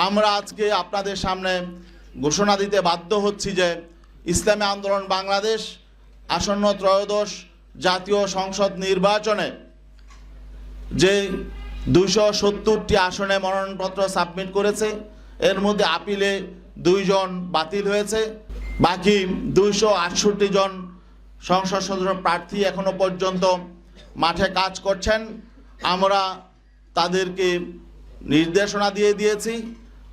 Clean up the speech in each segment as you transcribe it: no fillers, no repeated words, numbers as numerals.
আমরা আজকে আপনাদের সামনে ঘোষণা দিতে বাধ্য হচ্ছি যে ইসলামী আন্দোলন বাংলাদেশ আসন্ন ত্রয়োদশ জাতীয় সংসদ নির্বাচনে যে 270টি আসনে মনোনয়নপত্র সাবমিট করেছে, এর মধ্যে আপিলে 2 জন বাতিল হয়েছে। বাকি 268 জন সংসদ সদস্য প্রার্থী এখনো পর্যন্ত মাঠে কাজ করছেন। আমরা তাদেরকে নির্দেশনা দিয়ে দিয়েছি,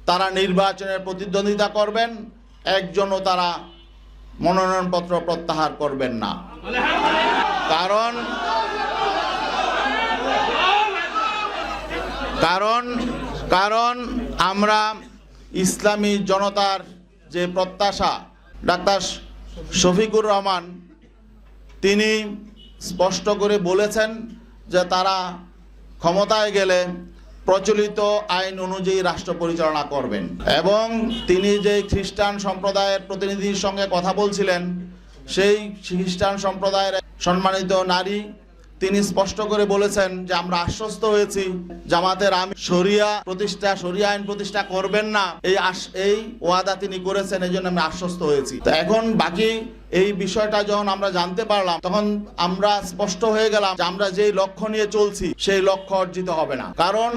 তারা নির্বাচনের প্রতিদ্বন্দ্বিতা করবেন, একজনও তারা মনোনয়নপত্র প্রত্যাহার করবেন না। কারণ আমরা ইসলামী জনতার যে প্রত্যাশা, ডাক্তার শফিকুর রহমান তিনি স্পষ্ট করে বলেছেন যে তারা ক্ষমতায় গেলে প্রচলিত আইন অনুযায়ী রাষ্ট্র পরিচালনা করবেন। এবং তিনি যে খ্রিস্টান সম্প্রদায়ের প্রতিনিধির সঙ্গে কথা বলছিলেন, সেই খ্রিস্টান সম্প্রদায়ের সম্মানিত নারী তিনি স্পষ্ট করে বলেছেন যে আমরা আশ্বস্ত হয়েছি জামাতের আমির শরিয়া আইন প্রতিষ্ঠা করবেন না, এই ওয়াদা তিনি করেছেন, এই জন্য আমরা আশ্বস্ত হয়েছি। তো এখন বাকি এই বিষয়টা যখন আমরা জানতে পারলাম, তখন আমরা স্পষ্ট হয়ে গেলাম যে আমরা যেই লক্ষ্য নিয়ে চলছি সেই লক্ষ্য অর্জিত হবে না। কারণ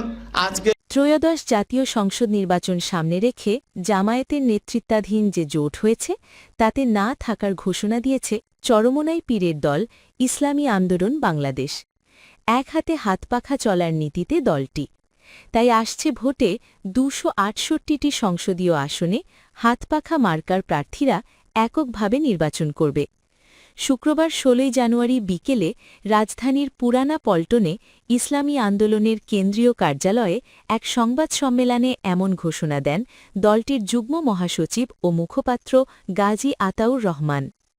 আজকে ত্রয়োদশ জাতীয় সংসদ নির্বাচন সামনে রেখে জামায়াতের নেতৃত্বাধীন যে জোট হয়েছে তাতে না থাকার ঘোষণা দিয়েছে চরমোনাই পীরের দল ইসলামী আন্দোলন বাংলাদেশ। এক হাতে হাতপাখা চলার নীতিতে দলটি, তাই আসছে ভোটে 268টি সংসদীয় আসনে হাতপাখা মার্কার প্রার্থীরা এককভাবে নির্বাচন করবে। শুক্রবার 16 জানুয়ারি বিকেলে রাজধানীর পুরানা পল্টনে ইসলামী আন্দোলনের কেন্দ্রীয় কার্যালয়ে এক সংবাদ সম্মেলনে এমন ঘোষণা দেন দলটির যুগ্ম মহাসচিব ও মুখপাত্র গাজী আতাউর রহমান।